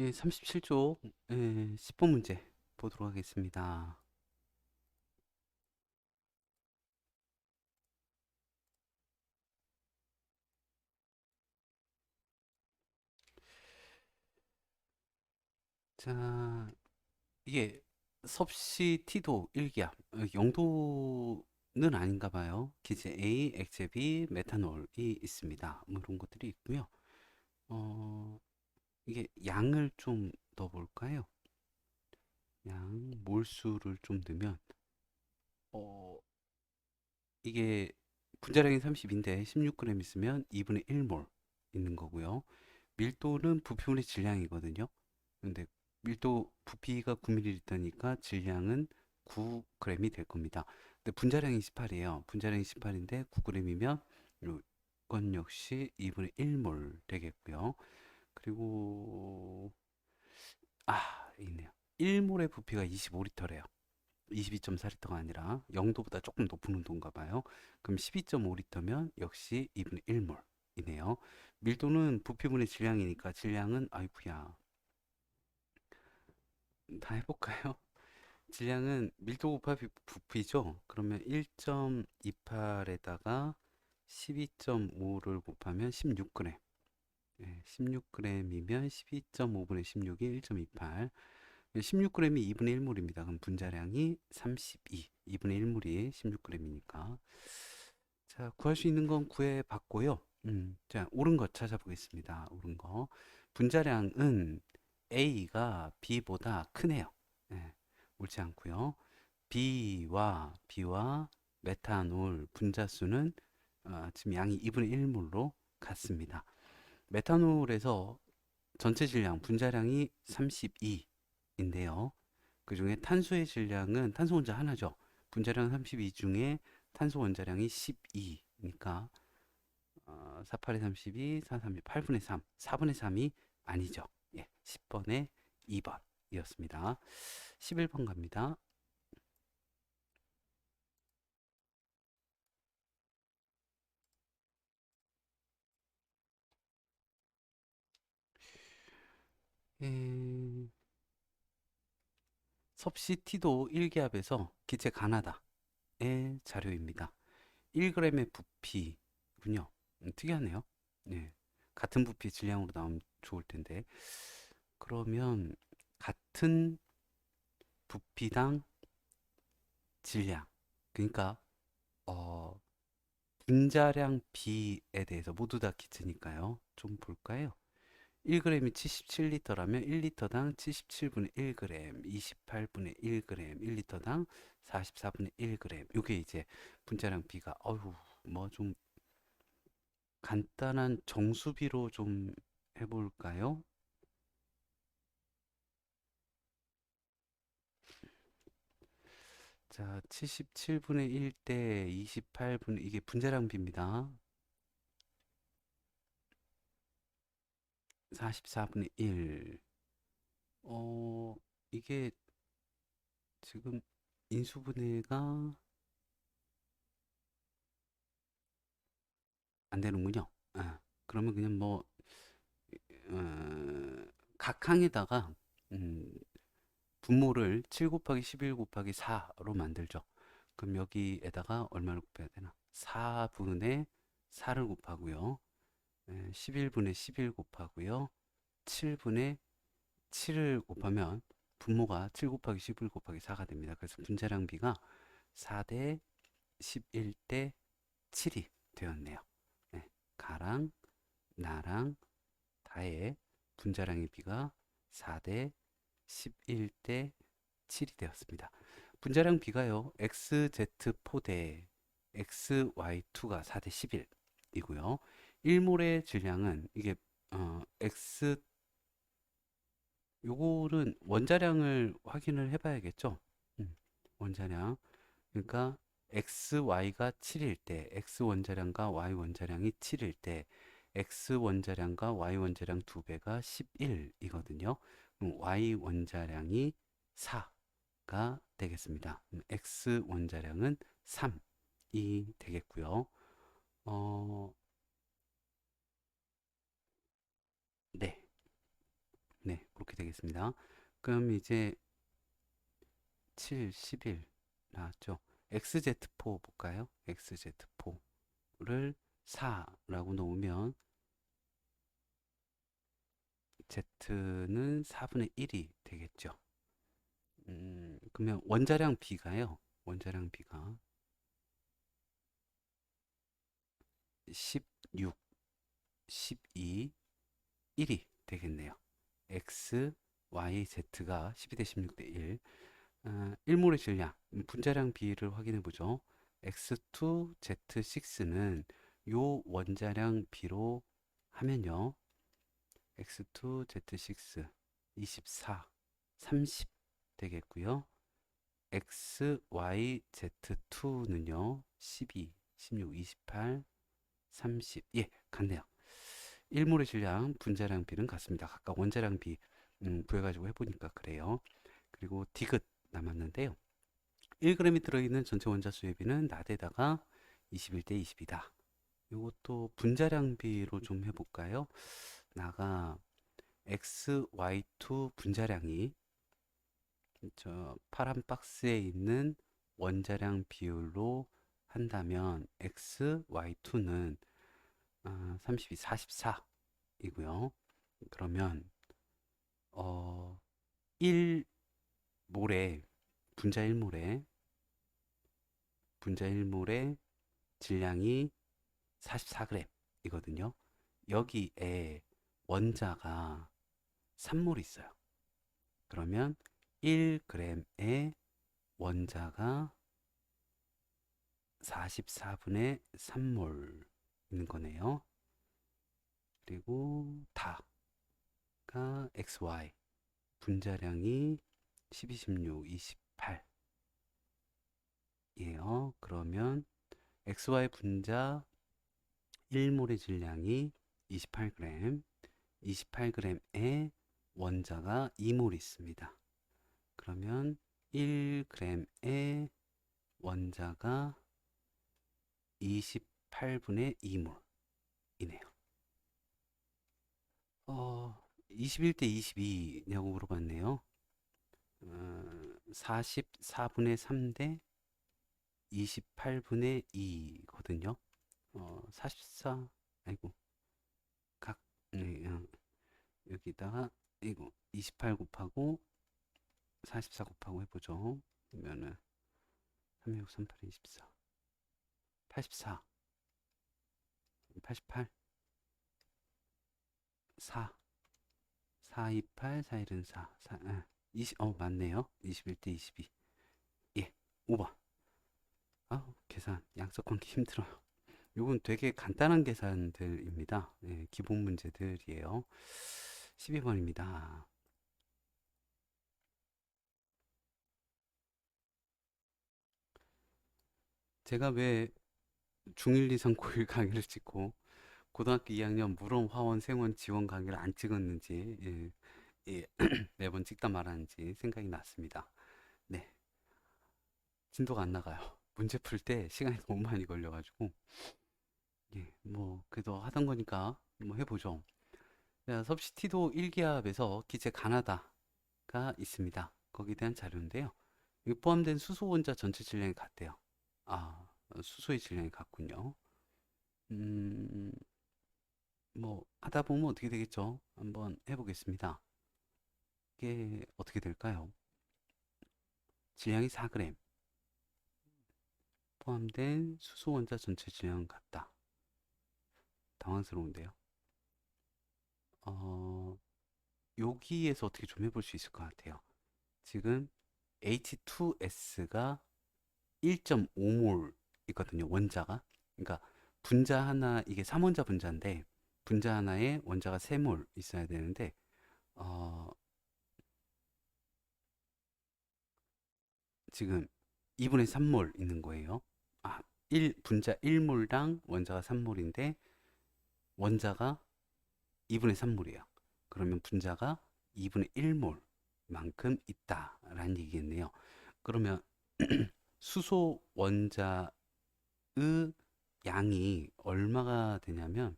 예, 37쪽 10번 문제 보도록 하겠습니다. 자, 이게 섭씨 T도 일기압, 0도는 아닌가 봐요. 기체 A, 액체 B, 메탄올이 있습니다. 뭐 이런 것들이 있고요. 어, 이게 양을 좀 넣어볼까요? 양, 몰수를 좀 넣으면, 어, 이게 분자량이 30인데 16g 있으면 2분의 1몰 있는 거고요. 밀도는 부피분의 질량이거든요. 근데 밀도 부피가 9ml니까 질량은 9g이 될 겁니다. 근데 분자량이 18이에요. 분자량이 18인데 9g이면 이건 역시 2분의 1몰 되겠고요. 그리고 있네요. 1몰의 부피가 25L래요. 22.4L가 아니라 0도보다 조금 높은 온도인가 봐요. 그럼 12.5L면 역시 2분의 1몰이네요. 밀도는 부피분의 질량이니까 질량은 아이쿠야 다 해볼까요? 질량은 밀도 곱하기 부피죠. 그러면 1.28에다가 12.5를 곱하면 16g. 16g이면 12.5분의 16이 1.28. 16g이 2분의 1몰입니다. 그럼 분자량이 32. 2분의 1몰이 16g이니까. 자, 구할 수 있는 건 구해봤고요. 자, 옳은 거 찾아보겠습니다. 옳은 거. 분자량은 A가 B보다 크네요. 예, 옳지 않고요. B와 메탄올 분자수는 지금 양이 2분의 1몰로 같습니다. 메탄올에서 전체 질량, 분자량이 32인데요. 그 중에 탄소의 질량은 탄소 원자 하나죠. 분자량 32 중에 탄소 원자량이 12니까 48에 32, 4, 3, 8분의 3, 4분의 3이 아니죠. 예, 10번에 2번이었습니다. 11번 갑니다. 에, 섭씨 T도 1기압에서 기체 가나다의 자료입니다. 1g의 부피군요. 특이하네요. 네. 같은 부피 질량으로 나오면 좋을 텐데. 그러면 같은 부피당 질량. 그러니까 어, 분자량 B에 대해서 모두 다 기체니까요. 좀 볼까요? 1g이 77L라면 1L당 77분의 1g, 28분의 1g, 1L당 44분의 1g. 이게 이제 분자량 B가 뭐 좀 간단한 정수비로 좀 해볼까요? 자, 77분의 1 대 28분의 이게 분자량 B입니다. 44분의 1. 어, 이게 지금 인수분해가 안 되는군요. 그러면 그냥 뭐 어, 각항에다가 음, 분모를 7 곱하기 11 곱하기 4로 만들죠. 그럼 여기에다가 얼마를 곱해야 되나? 4분의 4를 곱하고요. 11분의 11 곱하고요. 7분의 7을 곱하면 분모가 7 곱하기 11 곱하기 4가 됩니다. 그래서 분자량 비가 4대 11대 7이 되었네요. 네, 가랑 나랑 다의 분자량의 비가 4대 11대 7이 되었습니다. 분자량 비가요. XZ4대 XY2가 4대 11이고요. 1몰의 질량은 이게 X 요거는 원자량을 확인을 해봐야겠죠. 원자량 그러니까 XY가 7일 때 X 원자량과 Y 원자량이 7일 때 X 원자량과 Y 원자량 두 배가 11이거든요. 그럼 Y 원자량이 4가 되겠습니다. X 원자량은 3이 되겠고요. 어, 네. 네, 그렇게 되겠습니다. 그럼 이제 7, 11 나왔죠. XZ4 볼까요? XZ4를 4라고 놓으면 Z는 4분의 1이 되겠죠. 그러면 원자량 B가요. 원자량 B가 16, 12, 1이 되겠네요. X, Y, Z가 12 대 16 대 1. 1몰의 질량, 분자량 비를 확인해 보죠. X2, Z6는 요 원자량 비로 하면요. X2, Z6, 24, 30 되겠고요. X, Y, Z2는요. 12, 16, 28, 30. 예, 같네요. 1몰의 질량, 분자량 비는 같습니다. 각각 원자량 비 구해가지고 해보니까 그래요. 그리고 디귿 남았는데요. 1g이 들어있는 전체 원자 수의 비는 나대다가 21대 20이다. 이것도 분자량 비로 좀 해볼까요? 나가 XY2 분자량이 저 파란 박스에 있는 원자량 비율로 한다면 XY2는 32, 44이고요. 그러면 1몰에 분자 1몰에 질량이 44g이거든요. 여기에 원자가 3몰 있어요. 그러면 1g의 원자가 44분의 3몰 있는 거네요. 그리고 다가 XY 분자량이 12, 16, 28 이에요. 그러면 XY 분자 1몰의 질량이 28g, 28g의 원자가 2몰 있습니다. 그러면 1g의 원자가 28분의 2몰이네요. 21대 22냐고 물어봤네요. 44분의 3대 28분의 2거든요. 44, 아이고, 네, 여기다가, 이거, 28 곱하고, 44 곱하고 해보죠. 그러면은, 3, 6, 3, 8, 24. 84, 88, 4, 4, 28, 4, 1은 4, 20, 맞네요. 21대 22. 예, 5번. 계산, 양수관계 힘들어요. 이건 되게 간단한 계산들입니다. 네, 기본 문제들이에요. 12번입니다. 제가 왜 중1, 2, 3, 고1 강의를 찍고 고등학교 2학년 물원, 화원, 생원, 지원 강의를 안 찍었는지 예, 매번 찍다 말았는지 생각이 났습니다. 네, 진도가 안 나가요. 문제 풀 때 시간이 너무 많이 걸려가지고 예, 뭐 그래도 하던 거니까 뭐 해보죠. 자, 섭씨티도 1기압에서 기체 가나다가 있습니다. 거기에 대한 자료인데요. 이 포함된 수소 원자 전체 질량이 같대요. 수소의 질량이 같군요. 음, 뭐 하다 보면 어떻게 되겠죠? 한번 해보겠습니다. 이게 어떻게 될까요? 질량이 4g 포함된 수소 원자 전체 질량은 같다. 당황스러운데요. 여기에서 어떻게 좀 해볼 수 있을 것 같아요. 지금 H2S가 1.5몰 있거든요. 원자가. 그러니까 분자 하나, 이게 3원자 분자인데 분자 하나에 원자가 3몰 있어야 되는데 지금 2분의 3몰 있는 거예요. 1분자 1몰당 원자가 3몰인데 원자가 2분의 3몰이에요. 그러면 분자가 2분의 1몰 만큼 있다라는 얘기겠네요. 그러면 수소 원자의 양이 얼마가 되냐면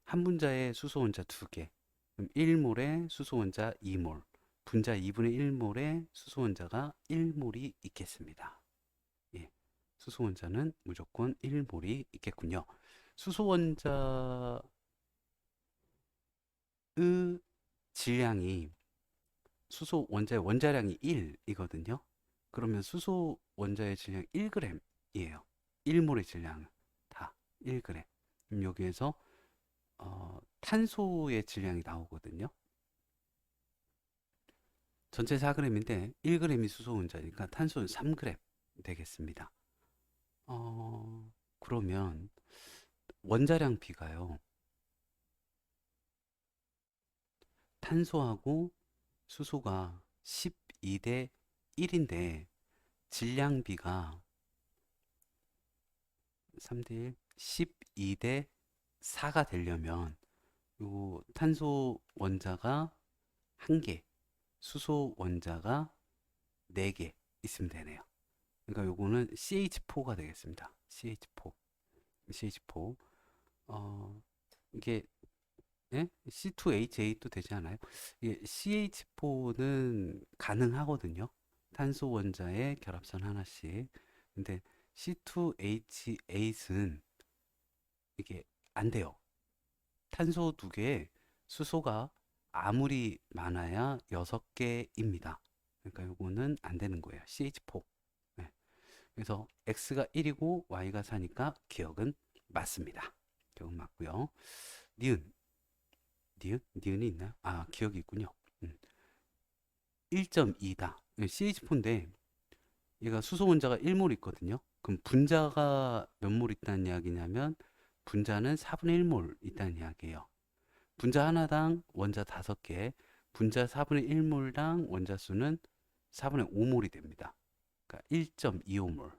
한 분자에 수소 원자 2개, 그럼 1몰에 수소 원자 2몰, 분자 2분의 1몰에 수소 원자가 1몰이 있겠습니다. 예. 수소 원자는 무조건 1몰이 있겠군요. 수소 원자의 질량이 수소 원자의 원자량이 1이거든요. 그러면 수소 원자의 질량 1g이에요. 1몰의 질량은 다 1g. 그럼 여기에서 탄소의 질량이 나오거든요. 전체 4g인데 1g이 수소 원자니까 탄소는 3g 되겠습니다. 그러면 원자량 비가요. 탄소하고 수소가 12대 1인데 질량비가 3대 1, 12대 4가 되려면 요 탄소 원자가 1개, 수소 원자가 4개 있으면 되네요. 그러니까 요거는 CH4가 되겠습니다. CH4. CH4. 이게 예? C2H8도 되지 않아요? 이게 CH4는 가능하거든요. 탄소 원자의 결합선 하나씩. 근데 C2H8은 이게 안 돼요. 탄소 2개에 수소가 아무리 많아야 6개입니다. 그러니까 요거는 안 되는 거예요. CH4. 네. 그래서 X가 1이고 Y가 4니까 기억은 맞습니다. 기억 맞고요. 니은. 니은이 있나요? 아, 기억이 있군요. 1.2다. CH4인데 얘가 수소 원자가 1몰 있거든요. 그럼 분자가 몇 몰 있다는 이야기냐면 분자는 4분의 1몰 있다는 이야기예요. 분자 하나당 원자 5개, 분자 4분의 1몰당 원자 수는 4분의 5몰이 됩니다. 그러니까 1.25몰.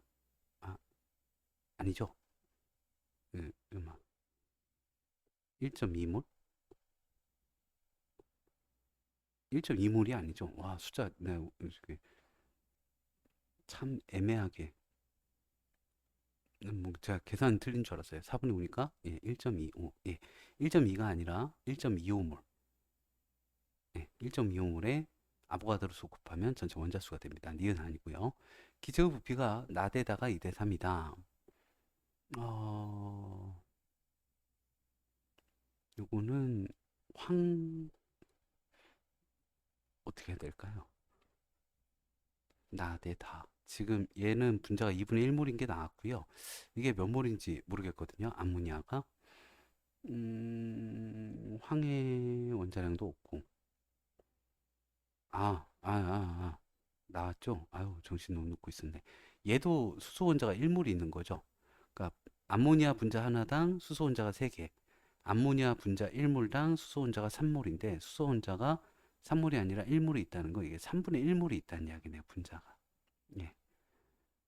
아, 아니죠. 1.2몰? 1.2몰이 아니죠. 와, 숫자 네, 참 애매하게 뭐 제가 계산 틀린 줄 알았어요. 4분의 5니까 예, 1.25. 예. 1.2가 아니라 1.25몰. 예, 1.25몰에 아보가드로수 곱하면 전체 원자 수가 됩니다. 니은 아니고요. 기체의 부피가 나대다가 2대 3이다. 요거는 황 어떻게 해야 될까요? 나대다. 지금 얘는 분자가 2분의 1몰인 게 나왔고요. 이게 몇 몰인지 모르겠거든요. 암모니아가. 황해 원자량도 없고. 나왔죠? 아유, 정신 못 놓고 있었네. 얘도 수소 원자가 1몰이 있는 거죠. 그러니까 암모니아 분자 하나당 수소 원자가 3개. 암모니아 분자 1몰당 수소 원자가 3몰인데 수소 원자가 3몰이 아니라 1몰이 있다는 거 이게 3분의 1몰이 있다는 이야기네요, 분자가. 예.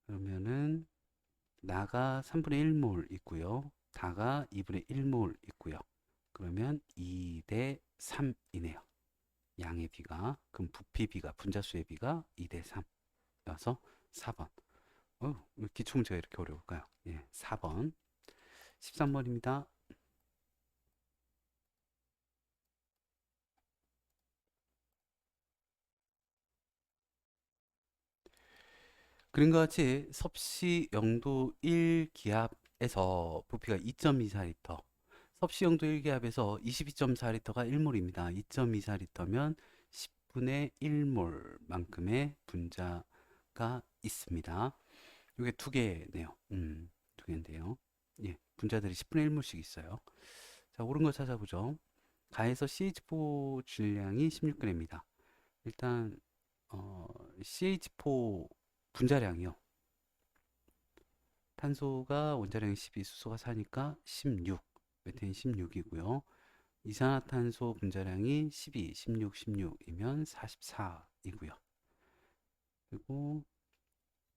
그러면은 나가 3분의 1몰 있고요. 다가 2분의 1몰 있고요. 그러면 2대 3이네요. 양의 비가. 그럼 부피 비가, 분자수의 비가 2대 3여서 4번. 기초문제가 이렇게 어려울까요? 예, 4번. 13번입니다. 그림과 같이 섭씨 영도 1기압에서 부피가 2.24리터, 섭씨 영도 1기압에서 22.4리터가 1몰입니다. 2.24리터면 10분의 1몰만큼의 분자가 있습니다. 이게 두 개네요. 두 개인데요. 예, 분자들이 10분의 1몰씩 있어요. 자, 옳은 거 찾아보죠. 가에서 CH4 질량이 16g입니다. 일단 CH4 분자량이요. 탄소가 원자량이 12, 수소가 4니까 16, 메테인 16이고요. 이산화탄소 분자량이 12, 16, 16이면 44이고요. 그리고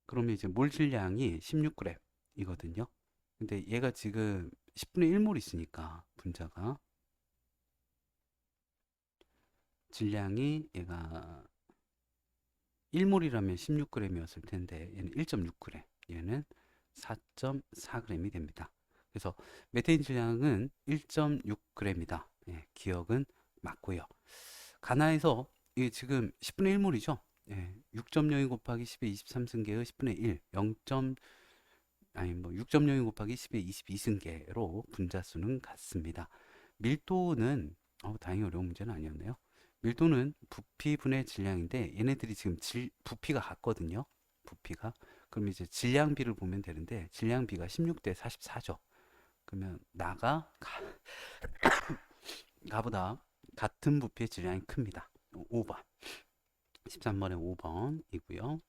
그러면 이제 몰 질량이 16g이거든요. 근데 얘가 지금 10분의 1몰 있으니까 분자가 질량이 얘가 1몰이라면 16g이었을 텐데 얘는 1.6g, 얘는 4.4g이 됩니다. 그래서 메테인 질량은 1.6g이다. 예, 기억은 맞고요. 가나에서 이게 지금 10분의 1몰이죠. 예, 6.02 곱하기 10의 23승계의 10분의 1, 0. 아니 뭐 6.02 곱하기 10의 22승계로 분자수는 같습니다. 밀도는 다행히 어려운 문제는 아니었네요. 밀도는 부피분의 질량인데 얘네들이 지금 부피가 같거든요. 부피가. 그럼 이제 질량비를 보면 되는데 질량비가 16대 44죠. 그러면 가보다 같은 부피의 질량이 큽니다. 5번. 13번에 5번이고요.